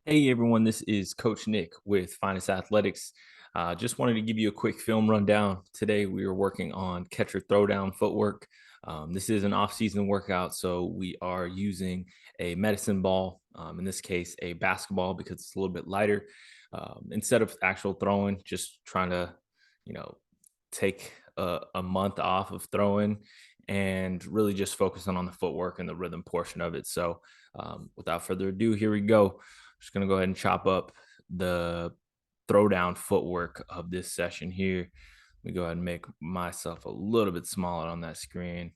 Hey everyone, this is Coach Nick with Finest Athletics. Just wanted to give you a quick film rundown. Today we are working on catcher throwdown footwork. This is an off-season workout, so we are using a medicine ball, in this case a basketball because it's a little bit lighter. Instead of actual throwing, just trying to, you know, take a month off of throwing and really just focusing on the footwork and the rhythm portion of it. So without further ado, here we go. Just going to go ahead and chop up the throwdown footwork of this session here. Let me go ahead and make myself a little bit smaller on that screen.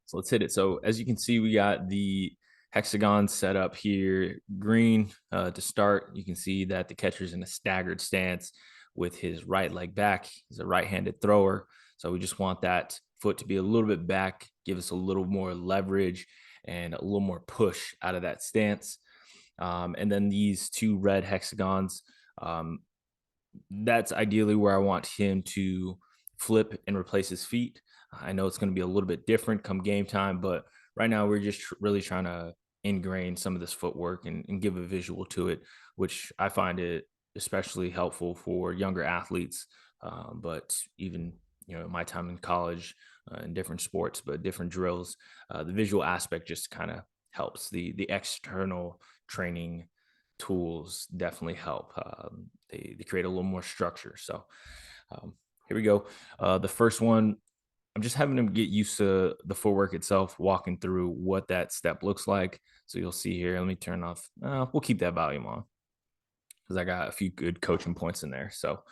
So let's hit it. So as you can see, we got the hexagon set up here, green to start. You can see that the catcher's in a staggered stance with his right leg back. He's a right-handed thrower. So we just want that foot to be a little bit back, give us a little more leverage and a little more push out of that stance. And then these two red hexagons, um, that's ideally where I want him to flip and replace his feet. I know it's going to be a little bit different come game time, but right now we're just really trying to ingrain some of this footwork and give a visual to it, which I find it especially helpful for younger athletes. But even my time in college, in different sports, but different drills, the visual aspect just kind of helps. The external training tools definitely help. They create a little more structure. So here we go. The first one, I'm just having them get used to the footwork itself, walking through what that step looks like. So you'll see here. Let me turn off. We'll keep that volume on because I got a few good coaching points in there. So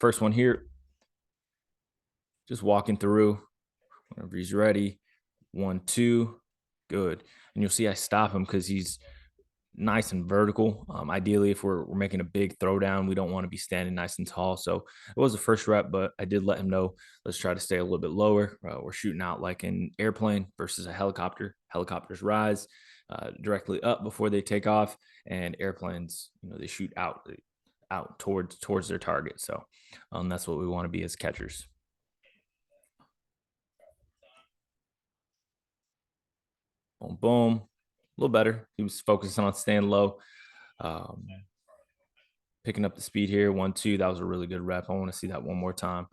first one here, just walking through whenever he's ready. 1, 2, good. And you'll see I stop him because he's nice and vertical. Ideally, if we're making a big throwdown, we don't want to be standing nice and tall. So it was the first rep, but I did let him know, let's try to stay a little bit lower. We're shooting out like an airplane versus a helicopter. Helicopters rise directly up before they take off, and airplanes, they shoot out towards their target. So that's what we want to be as catchers. Boom, boom. A little better. He was focusing on staying low. Um, Picking up the speed here. 1, 2. That was a really good rep. I want to see that one more time.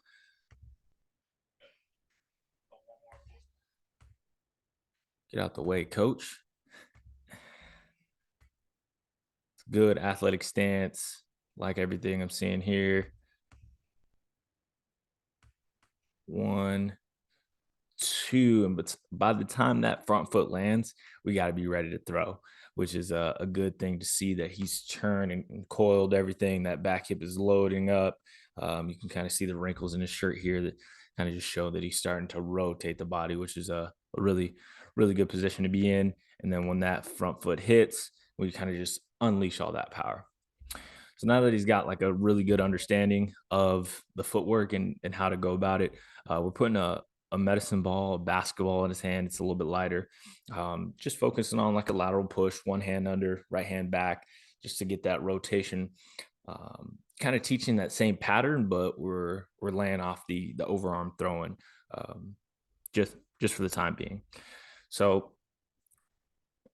Get out the way, coach. It's good athletic stance. Like everything I'm seeing here. 1, 2. And but by the time that front foot lands, we got to be ready to throw, which is a good thing to see that he's turned and coiled everything. That back hip is loading up. You can kind of see the wrinkles in his shirt here that kind of just show that he's starting to rotate the body, which is a really, really good position to be in. And then when that front foot hits, we kind of just unleash all that power. So now that he's got like a really good understanding of the footwork and how to go about it, we're putting a medicine ball, a basketball in his hand. It's a little bit lighter. Just focusing on like a lateral push, one hand under, right hand back, just to get that rotation. Kind of teaching that same pattern, but we're laying off the overarm throwing, um, just for the time being. So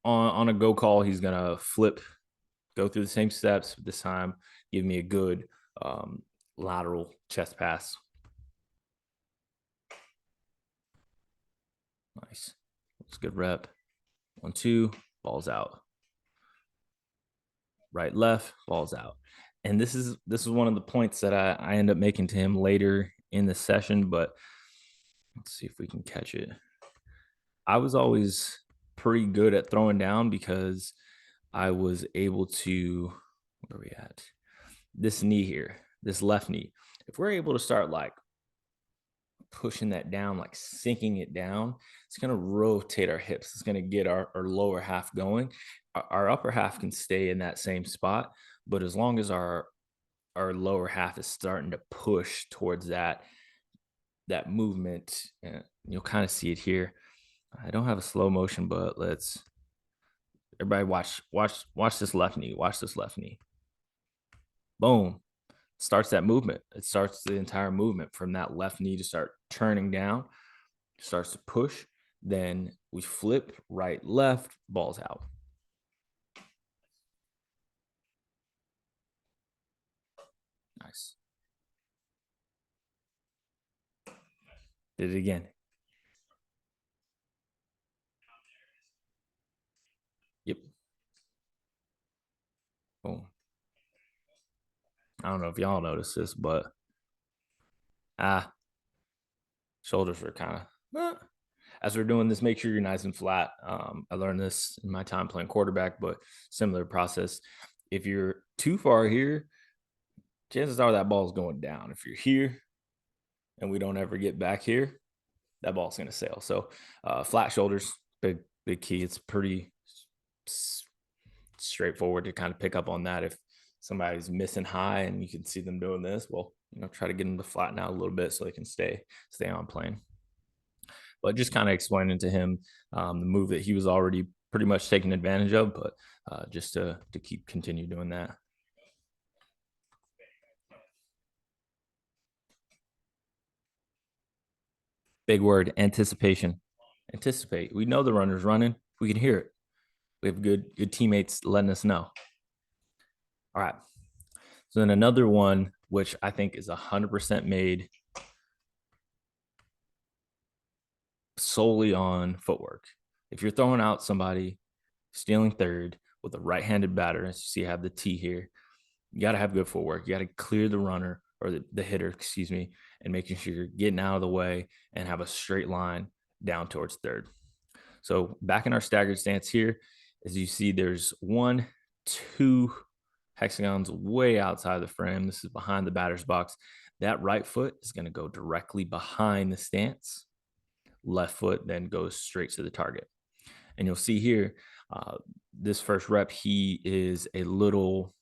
on a go call, he's gonna flip, go through the same steps this time. Give me a good um, lateral chest pass. Nice. It's a good rep. 1, 2, balls out. Right, left, balls out. And this is one of the points that I end up making to him later in the session, but let's see if we can catch it. I was always pretty good at throwing down because I was able to, where are we at? This knee here, this left knee. If we're able to start like pushing that down, like sinking it down, it's going to rotate our hips. It's going to get our lower half going. Our upper half can stay in that same spot, but as long as our lower half is starting to push towards that movement, you'll kind of see it here. I don't have a slow motion, but let's everybody watch this left knee. Watch this left knee. Boom. Starts that movement. It starts the entire movement from that left knee to start turning down, starts to push. Then we flip right, left, balls out. Nice. Did it again. Yep. Boom. I don't know if y'all noticed this, but ah, shoulders are kind of. As we're doing this, make sure you're nice and flat. I learned this in my time playing quarterback, but similar process. If you're too far here, chances are that ball is going down. If you're here and we don't ever get back here, that ball's going to sail. So flat shoulders, big key. It's pretty straightforward to kind of pick up on that. If somebody's missing high and you can see them doing this, well, try to get them to flatten out a little bit so they can stay on plane. But just kind of explaining to him the move that he was already pretty much taking advantage of, but just to keep continue doing that. Big word, anticipation. Anticipate. We know the runner's running. We can hear it. We have good teammates letting us know. All right. So then another one, which I think is 100% made solely on footwork. If you're throwing out somebody stealing third with a right-handed batter, as you see, I have the T here. You got to have good footwork. You got to clear the runner or the hitter, excuse me, and making sure you're getting out of the way and have a straight line down towards third. So back in our staggered stance here, as you see, there's 1, 2 hexagons way outside the frame. This is behind the batter's box. That right foot is going to go directly behind the stance. Left foot then goes straight to the target. And you'll see here, this first rep, he is a little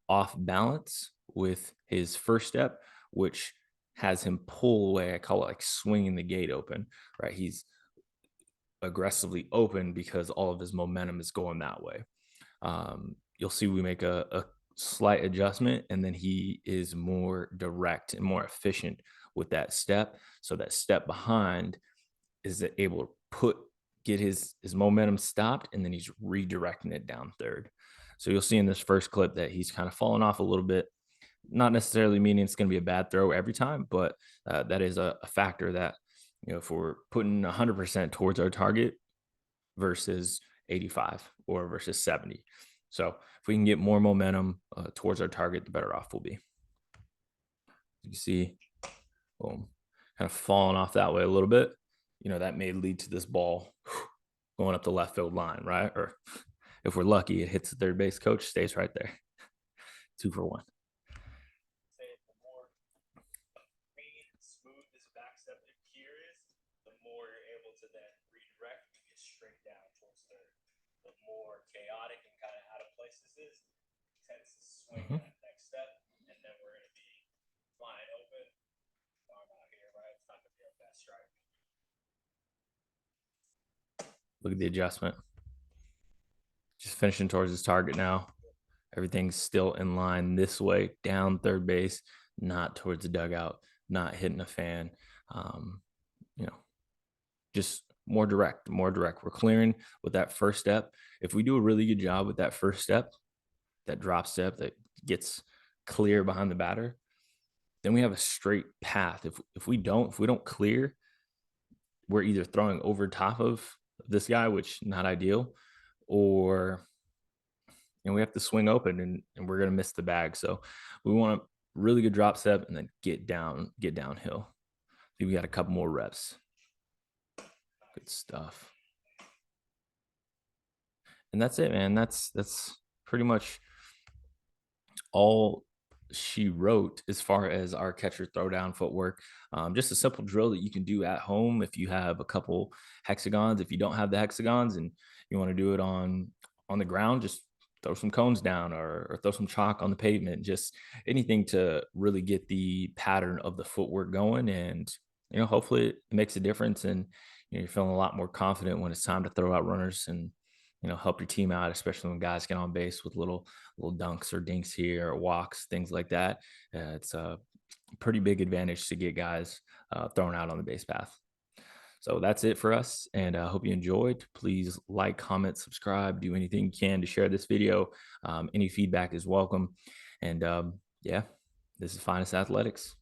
off balance with his first step, which has him pull away. I call it like swinging the gate open, right? He's aggressively open because all of his momentum is going that way. You'll see we make a slight adjustment, and then he is more direct and more efficient with that step. So that step behind is able to get his momentum stopped, and then he's redirecting it down third. So you'll see in this first clip that he's kind of fallen off a little bit, not necessarily meaning it's going to be a bad throw every time, but that is a factor that, if we're putting 100% towards our target versus 85 or versus 70. So if we can get more momentum towards our target, the better off we'll be. You see, boom, kind of falling off that way a little bit. That may lead to this ball going up the left field line, right? Or if we're lucky, it hits the third base coach, stays right there. 2 for 1. More chaotic and kind of out of place this is, he tends to swing that next step, and then we're going to be flying open. Arm out here, right? It's not going to be our best strike. Look at the adjustment. Just finishing towards his target now. Everything's still in line this way, down third base, not towards the dugout, not hitting a fan. Just more direct. We're clearing with that first step. If we do a really good job with that first step, that drop step that gets clear behind the batter, then we have a straight path. If we don't clear, we're either throwing over top of this guy, which not ideal, or we have to swing open and we're going to miss the bag. So we want a really good drop step and then get downhill. We got a couple more reps. Good stuff. And that's it, man. That's pretty much all she wrote as far as our catcher throwdown footwork. Just a simple drill that you can do at home if you have a couple hexagons. If you don't have the hexagons and you want to do it on the ground, just throw some cones down or throw some chalk on the pavement. Just anything to really get the pattern of the footwork going, and hopefully it makes a difference, and you're feeling a lot more confident when it's time to throw out runners and help your team out, especially when guys get on base with little dunks or dinks here or walks, things like that. It's a pretty big advantage to get guys thrown out on the base path. So that's it for us, and I hope you enjoyed. Please like, comment, subscribe, do anything you can to share this video. Any feedback is welcome. And yeah, This is Finest Athletics.